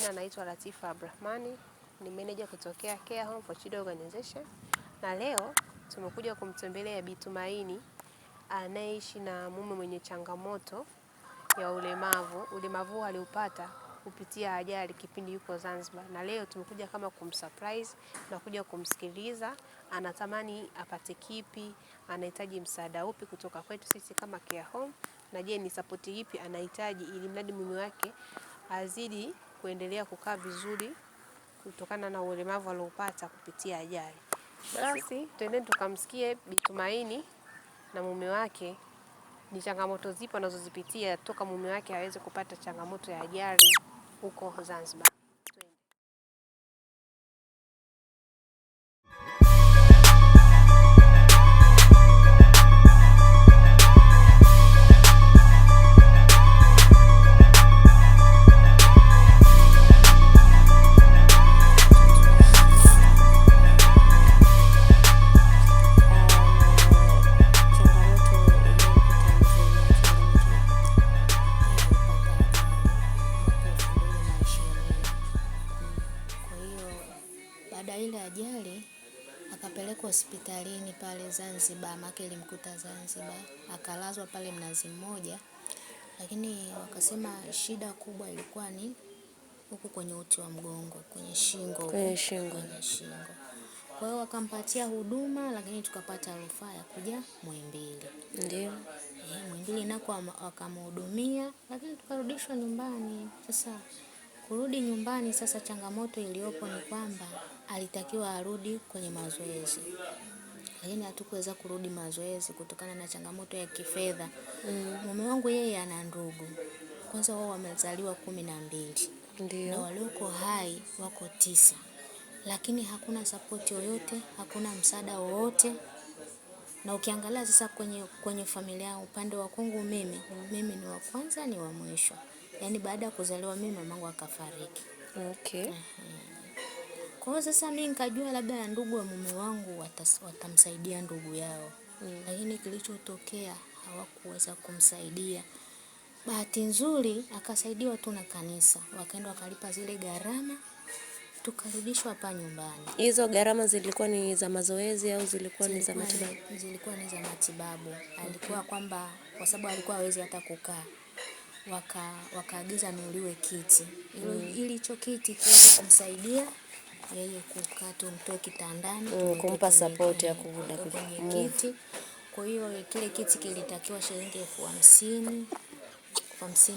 majina naitwa Latifa Abdrahmani, ni meneja kutokea Care Home for Children Organization, na leo tumekuja kumtembelea Bi Tumaini anayeishi na mume mwenye changamoto ya ulemavu. Ulemavu aliupata kupitia ajali kipindi yuko Zanzibar, na leo tumekuja kama kumsurprise na kuja kumsikiliza anatamani apate kipi, anahitaji msaada upi kutoka kwetu sisi kama Care Home, na je ni support ipi anahitaji ili mradi mume wake azidi kuendelea kukaa vizuri kutokana na ulemavu aliopata kupitia ajali. Basi twende tukamsikie Bi Tumaini na mume wake ni changamoto zipi anazozipitia toka mume wake aweze kupata changamoto ya ajali huko Zanzibar. Baada ile ajali akapelekwa hospitalini pale Zanzibar, make ilimkuta Zanzibar, akalazwa pale Mnazi Mmoja, lakini wakasema shida kubwa ilikuwa ni huku kwenye uti wa mgongo, kwenye shingo. Kwa hiyo wakampatia huduma, lakini tukapata rufaa ya kuja Muhimbili. Ndio. Muhimbili nako wakamhudumia, lakini tukarudishwa nyumbani. Sasa kurudi nyumbani, sasa changamoto iliyopo ni kwamba alitakiwa arudi kwenye mazoezi, lakini hatukuweza kurudi mazoezi kutokana na changamoto ya kifedha. Mume wangu yeye ana ndugu, kwanza wao wamezaliwa 12, na walioko hai wako 9, lakini hakuna support yoyote, hakuna msaada wowote. Na ukiangalia sasa kwenye familia upande wa kwangu mimi ni wa kwanza, ni wa mwisho. Yaani baada ya kuzaliwa mimi mamangu akafariki. Okay. Kwa hiyo sasa mimi nikajua labda ndugu wa mume wangu watamsaidia ndugu yao. Lakini kilichotokea hawakuweza kumsaidia. Bahati nzuri akasaidiwa tu na kanisa. Wakaenda wakalipa zile gharama, tukarudishwa hapa nyumbani. Hizo gharama zilikuwa ni za mazoezi au zilikuwa ni za matibabu? Zilikuwa ni za matibabu. Alikuwa kwamba kwa sababu alikuwa hawezi hata kukaa, wakaagiza nunuliwe kiti. Ili hicho kiti kiweze kumsaidia yeye kukaa, tumtoe kitandani, kumpa support ya kuvuda kwenye kiti. Kwa hiyo kile kiti kilitakiwa shilingi 50,000, 55,000,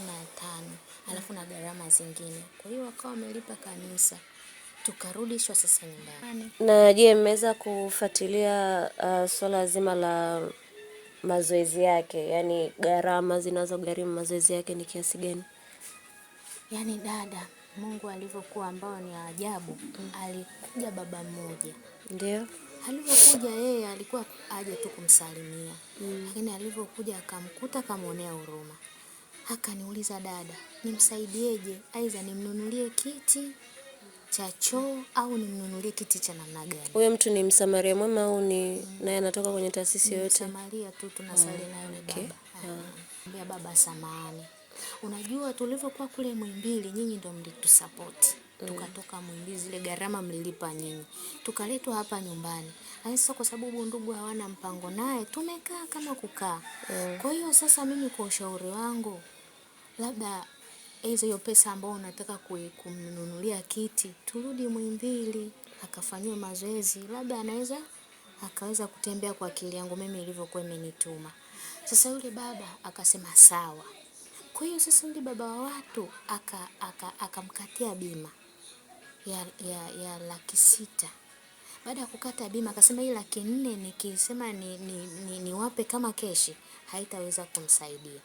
alafu na gharama zingine. Kwa hiyo wakawa wamelipa kanisa, tukarudishwa sasa nyumbani. Na je, mmeweza kufuatilia swala zima la mazoezi yake, yani gharama zinazogharimu mazoezi yake ni kiasi gani? Yani dada, Mungu alivyokuwa ambao ni ajabu, alikuja baba mmoja. Ndio. Alivyokuja yeye alikuwa aje tu kumsalimia. Lakini alivyokuja akamkuta, akamuonea huruma. Akaniuliza, dada, nimsaidieje? Aidha nimnunulie kiti cha choo au nimnunulie kiti cha namna gani? Huyo mtu ni msamaria mwema au ni naye anatoka kwenye taasisi yote? Msamaria tu, tunasali naye ni baba. Mbia baba samahani. Unajua tulivyokuwa kule Muhimbili nyinyi ndio mlitusupport. Tukatoka Muhimbili, zile gharama mlilipa nyinyi. Tukaletwa hapa nyumbani. Sasa kwa sababu ndugu hawana mpango naye, tumekaa kama kukaa. Kwa hiyo sasa mimi kwa ushauri wangu, labda hiyo pesa ambayo unataka kumnunulia kiti, turudi Muhimbili akafanywe mazoezi, labda akaweza kutembea kwa akili yangu mimi ilivyokuwa imenituma. Sasa yule baba akasema sawa. Kwa hiyo sasa yule baba wa watu akamkatia bima ya 600,000. Baada ya kukata bima akasema hii 400,000 nikisema ni wape kama keshi haitaweza kumsaidia.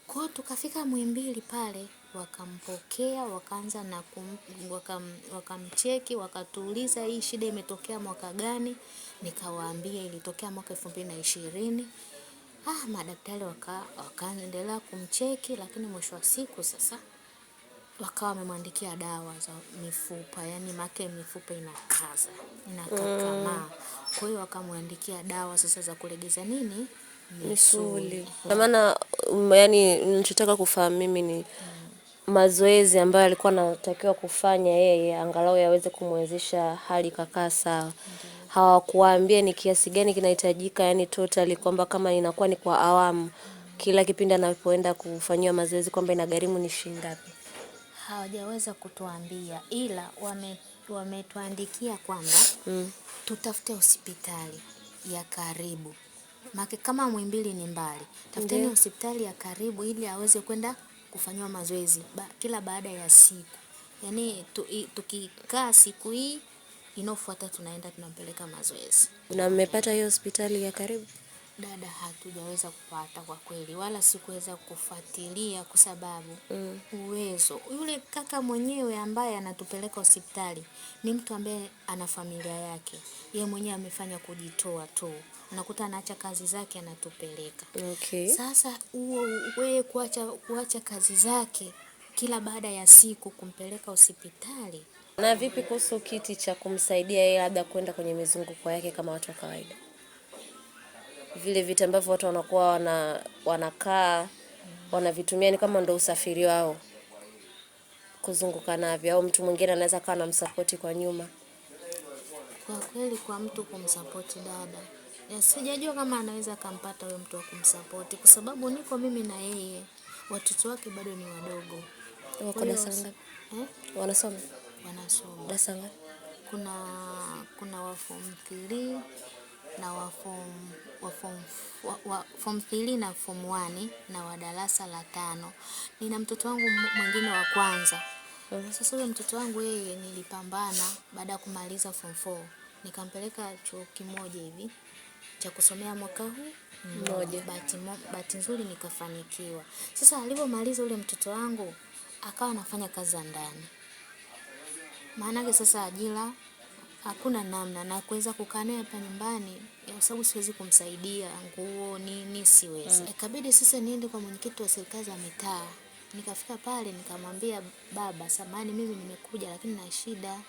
Kwa hiyo tukafika Muhimbili pale, wakampokea, wakaanza na wakamcheki, wakatuuliza hii shida imetokea mwaka gani? Nikawaambia ilitokea mwaka 2020. Madaktari wakaendelea kumcheki, lakini mwisho wa siku sasa wakawa wamemwandikia dawa za mifupa, yani make mifupa inakakamaa. Kwa hiyo wakamwandikia dawa sasa za kulegeza misuli. Kwa maana yani ninachotaka kufahamu mimi ni mazoezi ambayo alikuwa anatakiwa kufanya yeye angalau yaweze kumwezesha hali kakaa sawa. Hawakuambia ni kiasi gani kinahitajika, yani totally kwamba kama inakuwa ni kwa awamu kila kipindi anapoenda kufanyiwa mazoezi kwamba inagharimu ni shilingi ngapi? Hawajaweza kutuambia, ila wametuandikia kwamba tutafute hospitali ya karibu. Maana kama Muhimbili ni mbali, tafuteni hospitali ya karibu ili aweze kwenda kufanyiwa mazoezi kila baada ya siku. Yaani tukikaa siku hii inofuata tunaenda tunampeleka mazoezi. Na mmepata hiyo hospitali ya karibu? Dada, hatujaweza kupata kwa kweli, wala sikuweza kufuatilia kwa sababu uwezo. Yule kaka mwenyewe ambaye anatupeleka hospitali ni mtu ambaye ana familia yake. Yeye mwenyewe amefanya kujitoa tu. Unakuta anaacha kazi zake anatupeleka. Okay. Sasa wewe kuacha kazi zake kila baada ya siku kumpeleka hospitali. Na vipi kuhusu kiti cha kumsaidia yeye labda kwenda kwenye mizunguko yake kama watu wa kawaida? Vile vitu ambavyo watu wanakuwa wanakaa wanavitumia ni kama ndo usafiri wao kuzunguka navyo, au mtu mwingine anaweza kaa anamsupport kwa nyuma. Kwa kweli kwa mtu kumsupport dada, sijajua kama anaweza kampata huyo mtu wa kumsupport kwa sababu niko mimi na yeye, watoto wake bado ni wadogo. Wako darasa ngapi? Wanasoma? Wanasoma. Darasa ngapi? Kuna wa form 3 na wa form 3 na form 1 na wa darasa la 5. Nina mtoto wangu mwingine wa kwanza. Sasa yule mtoto wangu yeye nilipambana baada ya kumaliza form 4. Nikampeleka chuo kimoja hivi cha kusomea mwaka huu mmoja. Bahati nzuri nikafanikiwa. Sasa alipomaliza yule mtoto wangu akawa anafanya kazi za ndani. Maana sasa ajira hakuna namna na kuweza kukaa naye hapa nyumbani kwa sababu siwezi kumsaidia nguo nini siwezi. Ikabidi sasa niende kwa mwenyekiti wa serikali za mitaa. Nikafika pale nikamwambia, baba samahani mimi nimekuja lakini na shida.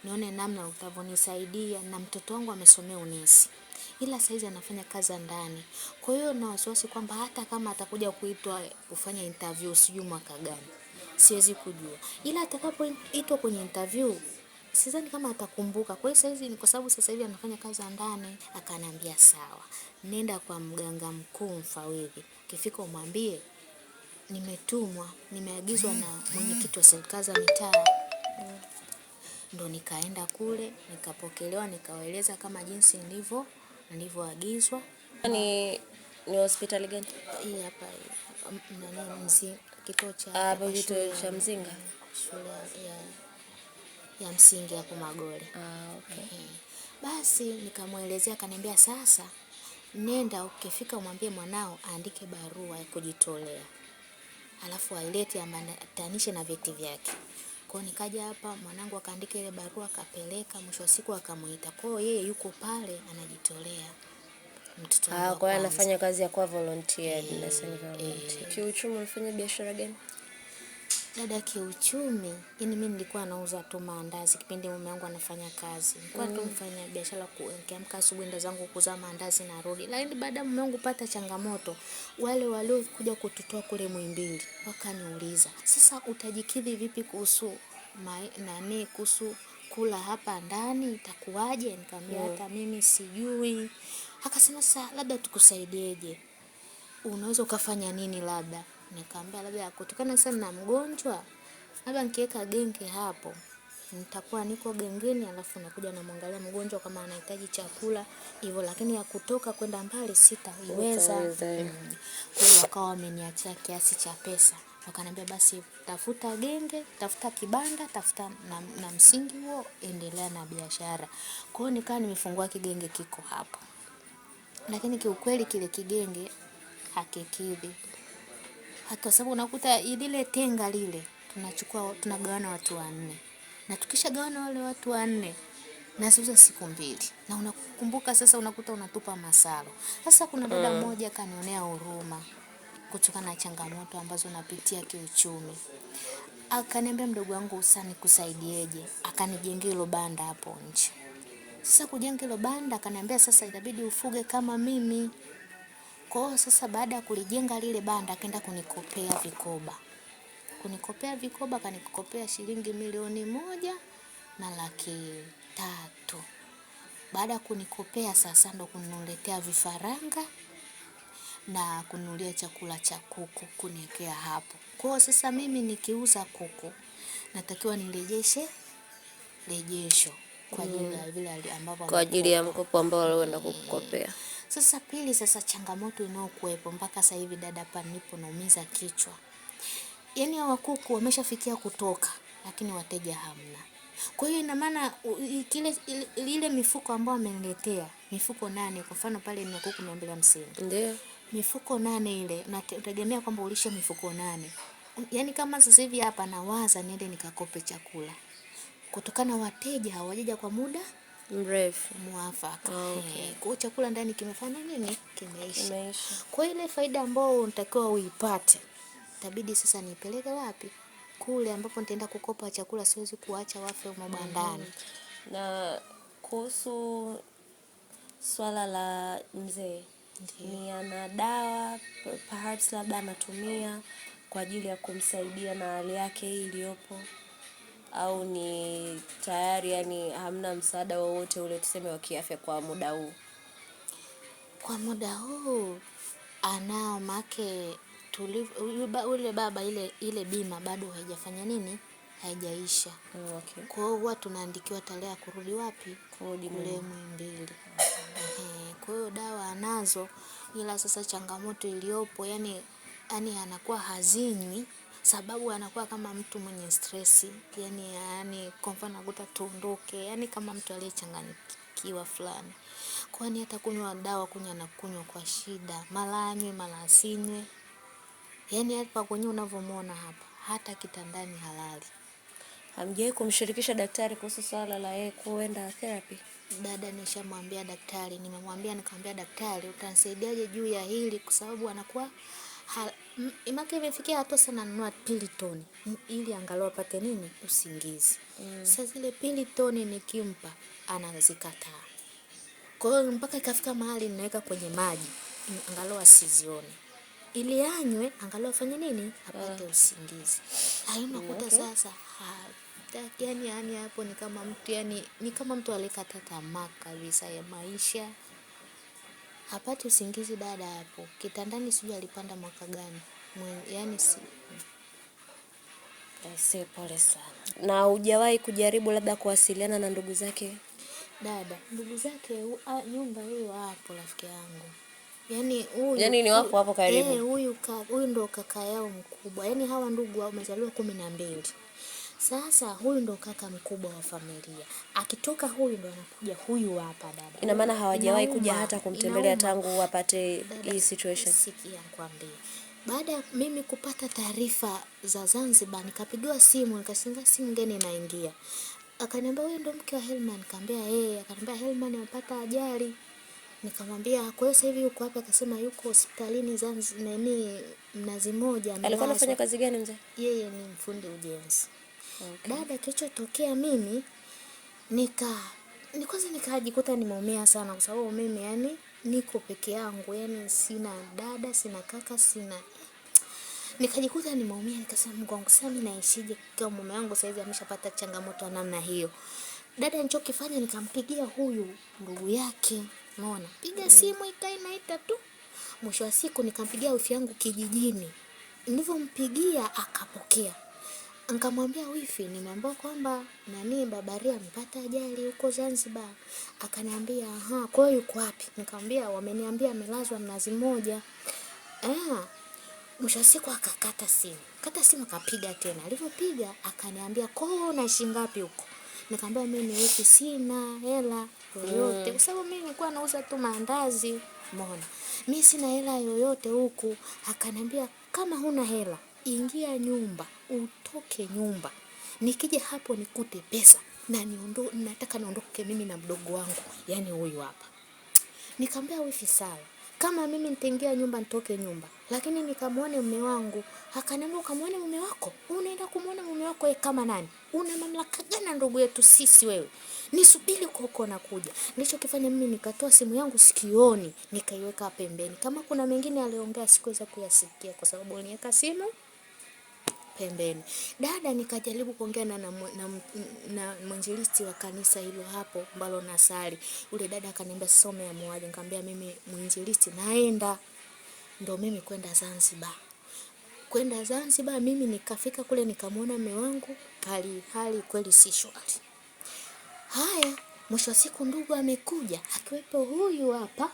Nione namna utavonisaidia na mtoto wangu amesomea unesi. Ila saizi anafanya kazi za ndani. Kwa hiyo na wasiwasi kwamba hata kama atakuja kuitwa kufanya interview sijui mwaka gani. Siwezi kujua. Ila atakapoitwa kwenye interview sidhani kama atakumbuka. Kwa hiyo saizi ni kwa sababu sasa hivi anafanya kazi za ndani. Akaniambia sawa. Nenda kwa mganga mkuu mfawidhi. Ukifika umwambie nimetumwa, nimeagizwa na mwenyekiti wa serikali za mitaa. Ndo nikaenda kule, nikapokelewa, nikawaeleza kama jinsi nilivyoagizwa. Ni hospitali gani? Hii hapa kituo cha Mzinga. Shule ya msingi hapo Magole. Okay. Basi nikamwelezea, akaniambia sasa nenda ukifika umwambie mwanao aandike barua ya kujitolea. Alafu ailete ambatanishe na vyeti vyake. Kwa nikaja hapa mwanangu akaandika ile barua akapeleka, mwisho wa siku akamuita. Kwa hiyo yeye yuko pale anajitolea. Mtoto wangu. Kwa hiyo anafanya kazi ya kuwa volunteer, volunteer. Kiuchumi unafanya biashara gani? Dada, kiuchumi, mimi nilikuwa nauza tu maandazi kipindi mume wangu anafanya kazi. Nilikuwa tu mfanya biashara nikiamka asubuhi ndo zangu kuuza maandazi na rudi. Lakini baada mume wangu pata changamoto, wale waliokuja kututoa kule Muhimbili wakaniuliza, "Sasa utajikidhi vipi kuhusu kuhusu kula hapa ndani itakuwaje?" Nikamwambia hata mimi sijui. Akasema sasa labda tukusaidieje? Unaweza ukafanya nini labda? Nikamwambia labda kutokana sana na mgonjwa, labda nikiweka genge hapo, nitakuwa niko gengeni alafu nakuja namwangalia mgonjwa kama anahitaji chakula hivyo, lakini ya kutoka kwenda mbali sitaiweza. Kwa hiyo wakawa wameniachia kiasi cha pesa. Wakaniambia basi tafuta genge, tafuta kibanda, tafuta na msingi huo, endelea na biashara. Kwa hiyo nikawa nimefungua kigenge kiko hapo. Lakini kiukweli kile kigenge hakikidhi. Kwa sababu unakuta lile tenga lile tunagawana watu 4. Na tukishagawana wale watu 4 na siku 2. Na unakumbuka sasa unakuta unatupa masalo. Sasa kuna dada mmoja kanionea huruma kutokana na changamoto ambazo napitia kiuchumi. Akaniambia, mdogo wangu usani kusaidieje? Akanijengea hilo banda hapo nje. Sasa kujenga hilo banda akaniambia sasa itabidi ufuge kama mimi. Kwa hiyo sasa baada ya kulijenga lile banda akaenda kunikopea vikoba. kunikopea vikoba, kanikopea shilingi 1,100,300. Baada ya kunikopea sasa ndo kuniletea vifaranga na kununulia chakula cha kuku kuniwekea hapo. Kwa sasa mimi nikiuza kuku natakiwa nirejeshe rejesho kwa ajili ya vile ambavyo kwa ajili ya mkopo ambao walienda kukukopea. Sasa pili, sasa changamoto inayokuwepo mpaka sasa hivi dada, hapa nipo naumiza kichwa. Yaani hawa kuku wameshafikia kutoka lakini wateja hamna. Kwa hiyo ina maana ile mifuko ambayo ameniletea, mifuko 8 kwa mfano pale ni kuku 250. Ndio. Mifuko 8 ile nategemea kwamba ulishe mifuko 8. Yaani kama sasa hivi hapa nawaza niende nikakope chakula. Kutokana wateja hawajaja kwa muda mrefu mwafaka. Okay. Kwa chakula ndani kimefanya nini? Kimeisha. Imeisha. Kwa ile faida ambayo unatakiwa uipate, itabidi sasa nipeleke wapi? Kule ambapo nitaenda kukopa chakula, siwezi kuacha wafe mabandani. Na kuhusu swala la mzee, ni ana dawa perhaps labda anatumia kwa ajili ya kumsaidia na hali yake hii iliyopo, au ni tayari yani hamna msaada wowote ule tuseme wa kiafya kwa muda huu? Kwa muda huu anao make ule baba ile bima bado haijafanya nini? Haijaisha. Okay. Kwa hiyo huwa tunaandikiwa tarehe ya kurudi wapi? Kurudi kule Muhimbili. Kwa hiyo dawa anazo, ila sasa changamoto iliyopo yani anakuwa hazinywi, sababu anakuwa kama mtu mwenye stress, yani kwa mfano nakuta tuondoke, yani kama mtu aliyechanganyikiwa fulani. Kwani hata kunywa dawa kunywa kwa shida, mara anywe mara asinywe. Yani hapa kwenye unavyomuona hapa, hata kitandani halali. Hamjai kumshirikisha daktari kuhusu swala la yeye kuenda therapy? Dada, nishamwambia daktari, nikamwambia daktari, utanisaidiaje juu ya hili, kwa sababu anakuwa imake imefikia hatua sana nunua Piriton ili angalau apate nini? Usingizi. Sasa zile Piriton nikimpa anazikataa. Kwa hiyo mpaka ikafika mahali ninaweka kwenye maji angalau asizione, ili anywe angalau afanye nini? Apate usingizi. Haina kuta sasa yani hapo ni kama mtu alikata tamaa kabisa ya maisha. Hapati usingizi dada hapo. Kitandani sijui alipanda mwaka gani. Pole sana. Na hujawahi kujaribu labda kuwasiliana na ndugu zake? Dada, ndugu zake nyumba hiyo hapo rafiki yangu. Yani ni wapo hapo karibu. Huyu ndo kaka yao mkubwa. Yani hawa ndugu wamezaliwa 12. Sasa huyu ndo kaka mkubwa wa familia. Akitoka huyu ndo anakuja huyu hapa dada. Ina maana hawajawahi kuja hata kumtembelea tangu wapate hii situation? Sikia nikwambie. Baada ya mimi kupata taarifa za Zanzibar, nikapigiwa simu, nikasinga simu ngeni inaingia. Akaniambia wewe ndo mke wa Helman, nikamwambia akaniambia Helman amepata ajali. Nikamwambia kwa hiyo sasa hivi yuko hapa, akasema yuko hospitalini Zanzibar Mnazi Mmoja. Alikuwa anafanya kazi gani mzee? Yeye ni mfundi ujenzi. Okay. Dada, kilichotokea mimi kwanza nikajikuta nimeumia sana, kwa sababu mimi niko peke yangu, sina dada, sina kaka, nikajikuta nimeumia. Nikasema Mungu wangu, sasa mimi naishije kama mume wangu sasa hivi ameshapata changamoto namna hiyo? Dada, nilichokifanya nikampigia huyu ndugu yake, unaona, piga simu inaita tu. Mwisho wa siku nikampigia wifi yangu kijijini. Nilivyompigia akapokea. Nikamwambia wifi, nimeambiwa kwamba Babaria amepata ajali huko Zanzibar. Akaniambia kwa hiyo yuko wapi? Nikamwambia wameniambia amelazwa Mnazi Mmoja. Mwisho wa siku akakata simu akapiga tena. Alivyopiga akaniambia kwa unaishi ngapi huko? Nikamwambia mimi wifi sina hela yoyote, kwa sababu mimi nilikuwa nauza tu maandazi, umeona. Mimi sina hela yoyote huku. Akaniambia kama huna hela, ingia nyumba, utoke nyumba. Nikija hapo nikute pesa na nataka niondoke mimi na mdogo wangu, huyu hapa. Nikamwambia wifi sawa. Kama mimi nitaingia nyumba nitoke nyumba, lakini nikamwone mume wangu. Akaniambia ukamwone mume wako? Unaenda kumwona mume wako kama nani? Una mamlaka gani ndugu yetu sisi wewe? Nisubiri huko nakuja. Nilichokifanya mimi nikatoa simu yangu sikioni, nikaiweka pembeni. Kama kuna mengine aliongea sikuweza kuyasikia kwa sababu niliweka simu pembeni. Dada nikajaribu kuongea na mwinjilisti wa kanisa hilo hapo ambalo nasali. Yule dada akaniambia some ya muaje. Nikamwambia mimi mwinjilisti naenda. Ndio mimi kwenda Zanzibar. Kwenda Zanzibar mimi nikafika kule nikamwona mume wangu hali kweli si shwari. Haya, mwisho wa siku ndugu amekuja, akiwepo huyu hapa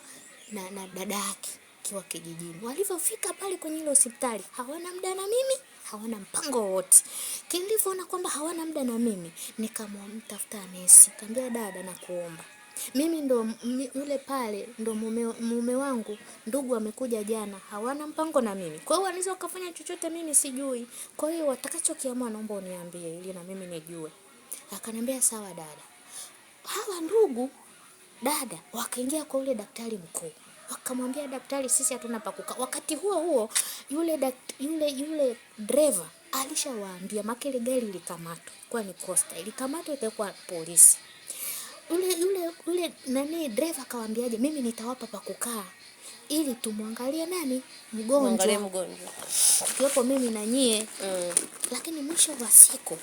na dada yake kiwa kijijini. Walivyofika pale kwenye ile hospitali, hawana muda na mimi, hawana mpango wote. Nilivyoona kwamba hawana muda na mimi, nikamtafuta nesi. Nikamwambia dada, nakuomba. Mimi ndo yule pale ndo mume wangu, ndugu amekuja jana, hawana mpango na mimi. Kwa hiyo wanaweza kufanya chochote mimi sijui. Kwa hiyo watakachokiamua naomba uniambie ili na mimi nijue. Akaniambia sawa dada. Hawa ndugu dada wakaingia kwa yule daktari mkuu. Wakamwambia daktari, sisi hatuna pa kukaa. Wakati huo yule driver alishawaambia makele gari likamatwa. Kwa ni Costa. Ilikamatwa ikaekwa polisi. Yule nani driver akawaambiaje, mimi nitawapa pa kukaa ili tumwangalie nani mgonjwa. Kiwepo mimi na nyie. Lakini mwisho wa siku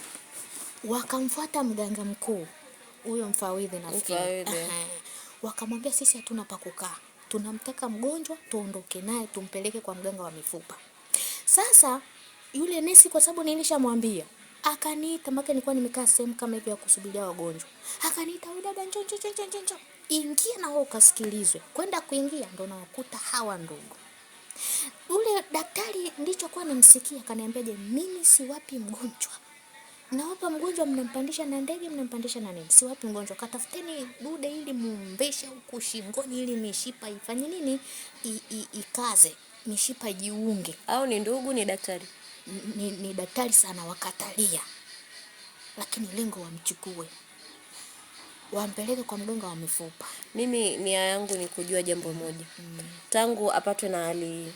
wakamfuata mganga mkuu. Huyo mfawidhi nafikiri. Wakamwambia sisi hatuna pa kukaa. Tunamtaka mgonjwa tuondoke naye tumpeleke kwa mganga wa mifupa. Sasa yule nesi kwa sababu nilishamwambia, akaniita mpaka nilikuwa nimekaa sehemu kama hivi ya kusubiria wagonjwa. Akaniita, "Wewe dada njoo. Ingia na wewe ukasikilizwe." Kwenda kuingia ndo nawakuta hawa ndugu. Ule daktari ndichokuwa namsikia akaniambia, "Je, mimi siwapi mgonjwa. Nawapa mgonjwa mnampandisha na ndege, mnampandisha na nini? Siwapi mgonjwa. Katafuteni dude ili mumbeshe huku shingoni ili mishipa ifanye nini? Ikaze. Mishipa jiunge." Au ni ndugu ni daktari? Ni daktari sana, wakatalia. Lakini lengo wamchukue. Wampeleke kwa mganga wa mifupa. Mimi nia yangu ni kujua jambo moja. Tangu apatwe na hali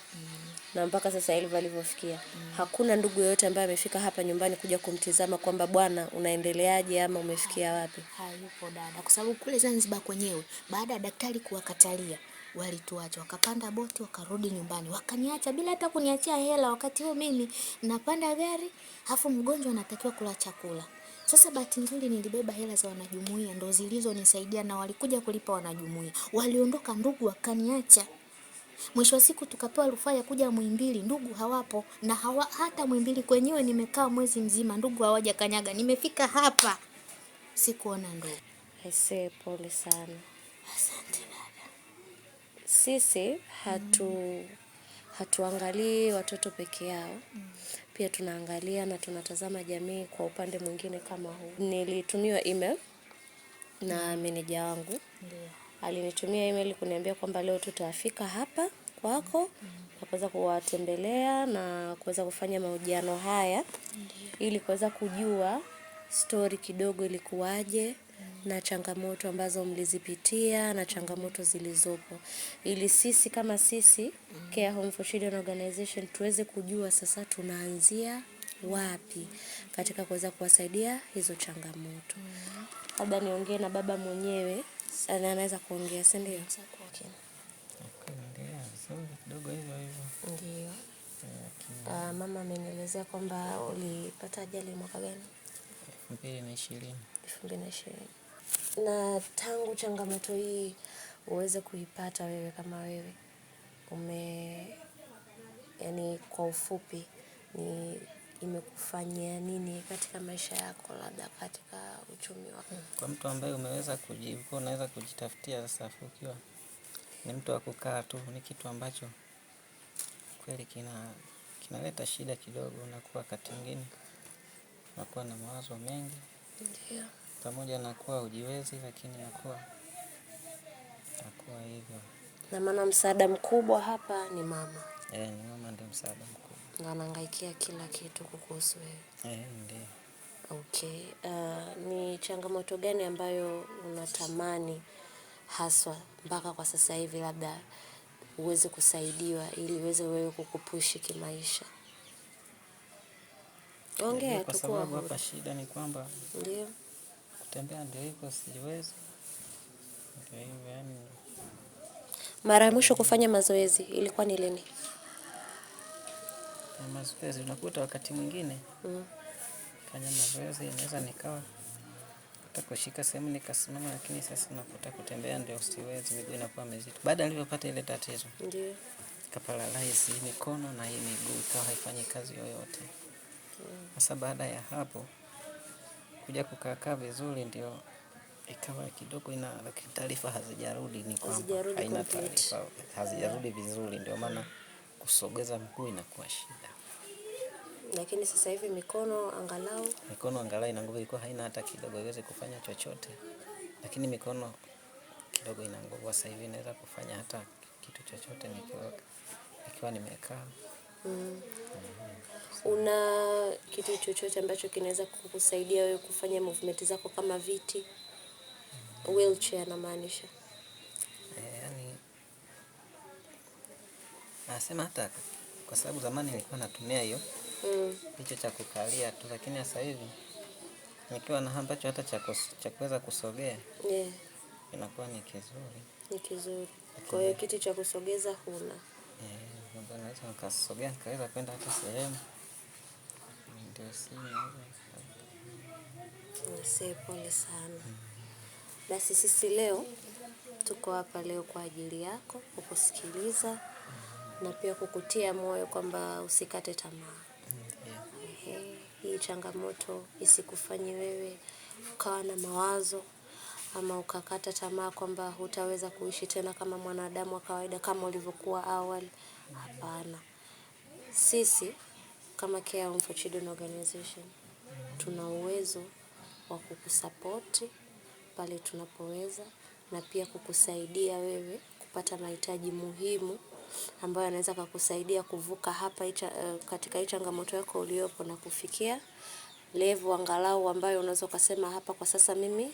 na mpaka sasa hivi alivyofikia, hakuna ndugu yoyote ambaye amefika hapa nyumbani kuja kumtizama kwamba bwana unaendeleaje ama umefikia wapi. Hayupo dada, kwa sababu kule Zanzibar kwenyewe baada ya daktari kuwakatalia walituacha, wakapanda boti wakarudi nyumbani, wakaniacha bila hata kuniachia hela. Wakati huo mimi napanda gari afu mgonjwa anatakiwa kula chakula. Sasa bahati nzuri nilibeba hela za wanajumuiya ndo zilizonisaidia na walikuja kulipa wanajumuiya. Waliondoka ndugu wakaniacha. Mwisho wa siku tukapewa rufaa ya kuja Muhimbili, ndugu hawapo na hata Muhimbili kwenyewe nimekaa mwezi mzima, ndugu hawaja kanyaga. Nimefika hapa sikuona ndugu. Aisee, pole sana. Asante dada. Sisi hatuangalii watoto peke yao. Pia tunaangalia na tunatazama jamii kwa upande mwingine kama huu. Nilitumiwa email na meneja wangu. Ndio. Alinitumia email kuniambia kwamba leo tutafika hapa kwako na kuweza kuwatembelea na kuweza kufanya mahojiano haya ili kuweza kujua story kidogo ilikuwaje na changamoto ambazo mlizipitia na changamoto zilizopo, ili sisi kama sisi Care Home for Children Organization tuweze kujua sasa tunaanzia wapi katika kuweza kuwasaidia hizo changamoto. Labda niongee na baba mwenyewe, anaweza kuongea, si ndio? Ndio. Mama amenielezea kwamba ulipata ajali mwaka gani? 2020. 2020. Na tangu changamoto hii uweze kuipata wewe kama wewe, yani kwa ufupi ni imekufanyia nini katika maisha yako, labda katika uchumi wako? Kwa mtu ambaye umeweza unaweza kujitafutia sasa, ukiwa ni mtu wa kukaa tu, ni kitu ambacho kweli kinaleta shida kidogo. Unakuwa wakati mwingine unakuwa na mawazo mengi. Ndio. Pamoja na kuwa hujiwezi, lakini nakuwa hivyo. Na maana msaada mkubwa hapa ni mama. Ni mama ndio msaada mkubwa. Na anahangaikia kila kitu kukuhusu wewe. Ndio. Okay. Ni changamoto gani ambayo unatamani haswa mpaka kwa sasa hivi labda uweze kusaidiwa ili uweze wewe kukupushi kimaisha? Ongea tu kwa sababu hapa shida ni kwamba ndio kutembea ndio hivyo, siwezi. Ndio hivyo yani. Mara ya mwisho kufanya mazoezi ilikuwa ni lini? Na mazoezi unakuta wakati mwingine fanya mazoezi inaweza nikawa hata kushika sehemu nikasimama, lakini sasa nakuta kutembea ndio siwezi, miguu inakuwa mizito. Baada nilipopata ile tatizo Ndio. kaparalyze mikono na hii miguu ikawa haifanyi kazi yoyote. Sasa baada ya hapo kuja kukaa vizuri ndio ikawa kidogo lakini taarifa hazijarudi, ni kwamba haina taarifa, hazijarudi vizuri, ndio maana kusogeza mguu inakuwa shida. Lakini sasa hivi mikono angalau ina nguvu, ilikuwa haina hata kidogo iweze kufanya chochote, lakini mikono kidogo ina nguvu. Sasa hivi naweza kufanya hata kitu chochote nikiwa nimekaa. Una kitu chochote ambacho kinaweza kukusaidia wewe kufanya movement zako kama viti, wheelchair namaanisha? Yani nasema hata kwa sababu zamani nilikuwa natumia hiyo hicho cha kukalia tu, lakini sasa hivi nikiwa na ambacho hata cha kuweza kusogea inakuwa ni kizuri. Ni kizuri. Kwa hiyo kitu cha kusogeza huna? Naweza nikasogea nikaweza kwenda hata sehemu. Ndio pole sana. Basi sisi leo tuko hapa leo kwa ajili yako, kukusikiliza na pia kukutia moyo kwamba usikate tamaa. Hii changamoto isikufanye wewe ukawa na mawazo ama ukakata tamaa kwamba hutaweza kuishi tena kama mwanadamu wa kawaida kama ulivyokuwa awali. Hapana. Sisi kama Care Home for Children Organization tuna uwezo wa kukusapoti pale tunapoweza na pia kukusaidia wewe kupata mahitaji muhimu ambayo yanaweza kukusaidia kuvuka hapa katika hii changamoto yako uliopo na kufikia level angalau ambayo unaweza kusema hapa kwa sasa mimi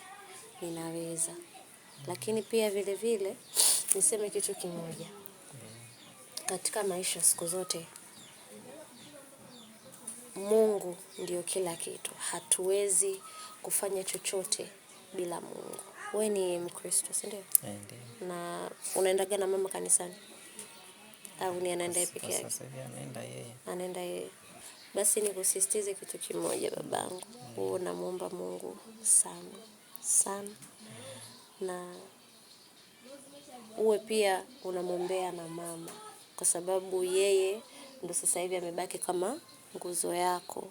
ninaweza. Lakini pia vile vile niseme kitu kimoja. Katika maisha siku zote Mungu ndio kila kitu. Hatuwezi kufanya chochote bila Mungu. Wewe ni Mkristo, si ndio? Ndio. Na unaendaga na mama kanisani? Au ni anaenda peke yake? Sasa hivi Anaenda yeye. Basi nikusisitize kitu kimoja babangu. Namuomba Mungu sana. Na uwe pia unamwombea na mama, kwa sababu yeye ndo sasa hivi amebaki kama nguzo yako.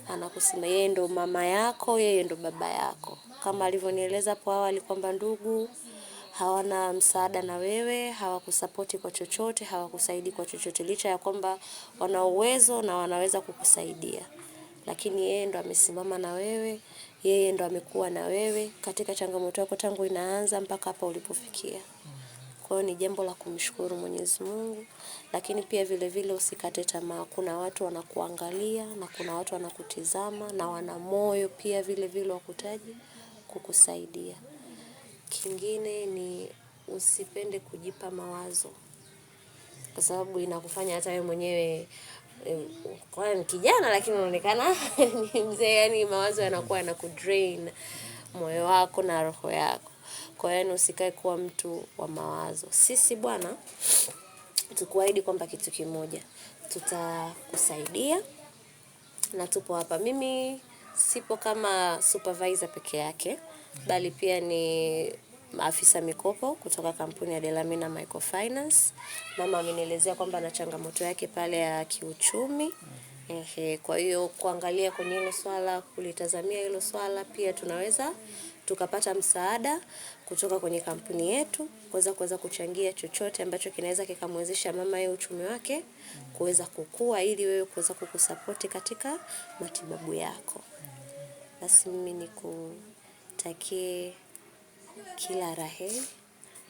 Anakusema yeye ndo mama yako, yeye ndo baba yako. Kama alivyonieleza hapo awali kwamba ndugu hawana msaada na wewe, hawakusapoti kwa chochote, hawakusaidi kwa chochote, licha ya kwamba wana uwezo na wanaweza kukusaidia. Lakini yeye ndo amesimama na wewe, yeye ndo amekuwa na wewe katika changamoto yako tangu inaanza mpaka hapa ulipofikia. Kwa hiyo ni jambo la kumshukuru Mwenyezi Mungu, lakini pia vile vile usikate tamaa. Kuna watu wanakuangalia na kuna watu wanakutizama na wana moyo pia vile vile wakutaji kukusaidia. Kingine ni usipende kujipa mawazo, kwa sababu inakufanya hata wewe mwenyewe kwa ni kijana lakini unaonekana ni mzee, yani mawazo yanakuwa yanakudrain moyo wako na roho yako. Kwa hiyo usikae kuwa mtu wa mawazo. Sisi bwana tukuahidi kwamba kitu kimoja, tutakusaidia na tupo hapa. Mimi sipo kama supervisor peke yake, bali pia ni afisa mikopo kutoka kampuni ya Delamina Microfinance. Mama amenielezea kwamba ana changamoto yake pale ya kiuchumi. Kwa hiyo kuangalia kwenye hilo swala, kulitazamia hilo swala, pia tunaweza tukapata msaada kutoka kwenye kampuni yetu kuweza kuchangia chochote ambacho kinaweza kikamwezesha mama yeye uchumi wake kuweza kukua, ili wewe kuweza kukusapoti katika matibabu yako. Basi mimi nikutakie kila raheri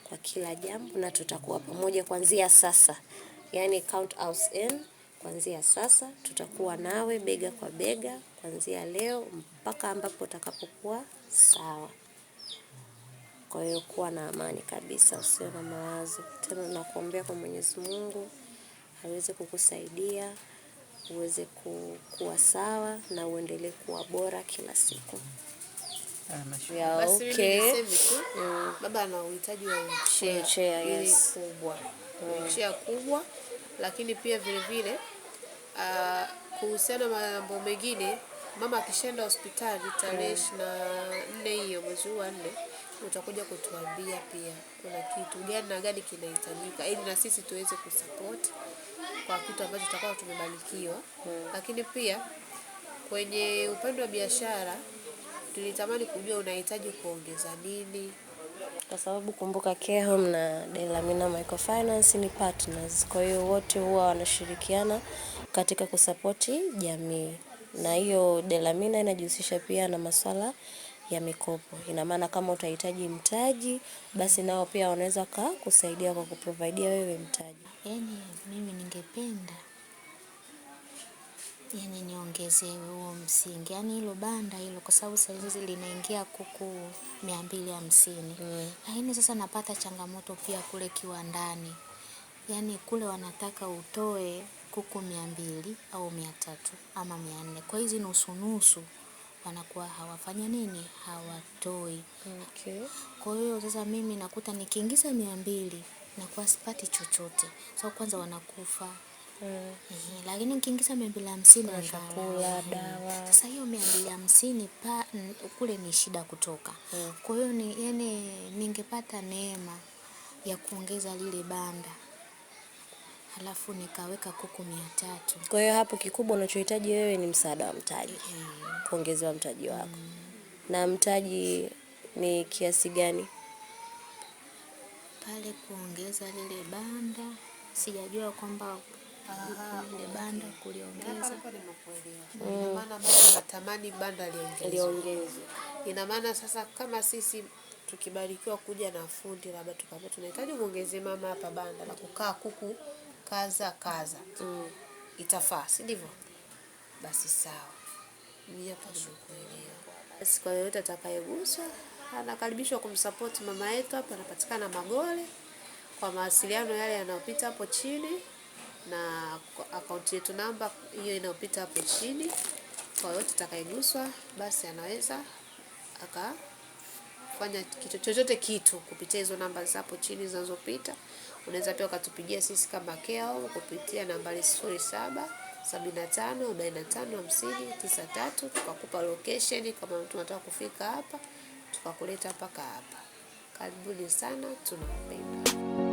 kwa kila jambo, na tutakuwa pamoja kuanzia sasa. Yani count us in, kuanzia sasa tutakuwa nawe bega kwa bega kuanzia leo mpaka ambapo utakapokuwa sawa. Kwa hiyo kuwa na amani kabisa, usiwe na mawazo. Tena nakuombea kwa Mwenyezi Mungu aweze kukusaidia uweze kuwa sawa na uendelee kuwa bora kila siku. Basi mimi niseme tu, baba ana uhitaji wa wheelchair kubwa. Wheelchair kubwa, lakini pia vile vile Kuhusiana na mambo mengine, mama akishaenda hospitali tarehe 24 hiyo mwezi wa 4, utakuja kutuambia pia kuna kitu gani na gani kinahitajika ili na sisi tuweze kusupport kwa kitu ambacho tutakuwa tumebarikiwa. Lakini pia kwenye upande wa biashara tulitamani kujua unahitaji kuongeza nini, kwa sababu kumbuka Care Home na Delamina Microfinance ni partners. Kwa hiyo wote huwa wanashirikiana katika kusapoti jamii. Na hiyo Delamina inajihusisha pia na masuala ya mikopo. Ina maana kama utahitaji mtaji, basi nao pia wanaweza kusaidia kwa kuprovidea wewe mtaji. Yaani mimi ningependa niongezewe huo msingi. Yaani hilo banda hilo, kwa sababu saa hizi linaingia kuku 250. Lakini sasa napata changamoto pia kule kiwandani. Yaani kule wanataka utoe kuku 200 au 300 ama 400. Kwa hizi nusu wanakuwa hawafanya nini? Hawatoi. Okay. Kwa hiyo sasa mimi nakuta nikiingiza 200 nakuwa sipati chochote. So kwanza wanakufa. Lakini nikiingiza 250 na chakula, dawa. Sasa hiyo 250 kule ni shida kutoka. Kwa hiyo ningepata neema ya kuongeza lile banda. Halafu nikaweka kuku 300. Kwa hiyo hapo kikubwa unachohitaji wewe ni msaada wa mtaji. Kuongezewa mtaji wako. Na mtaji ni kiasi gani? Pale kuongeza lile banda, sijajua kwamba lile banda kuliongeza. Ina maana bado natamani banda liongezwe. Ina maana sasa kama sisi tukibarikiwa kuja na fundi labda tukaambia tunahitaji muongezee mama hapa banda la kukaa kuku kaza. Itafaa, si ndivyo? Basi sawa. Mimi hapa nimekuelewa. Basi kwa yote atakayeguswa anakaribishwa kumsupport mama yetu hapa, anapatikana Magole. Kwa mawasiliano yale yanayopita hapo chini na account yetu namba hiyo inayopita hapo chini. Kwa yote atakayeguswa basi anaweza akafanya kitu chochote kupitia hizo namba hapo chini zinazopita. Unaweza pia ukatupigia sisi kama Care Home kupitia nambari 0775455093 tukakupa location kama mtu anataka kufika hapa, tukakuleta mpaka hapa. Karibuni sana, tunawapenda.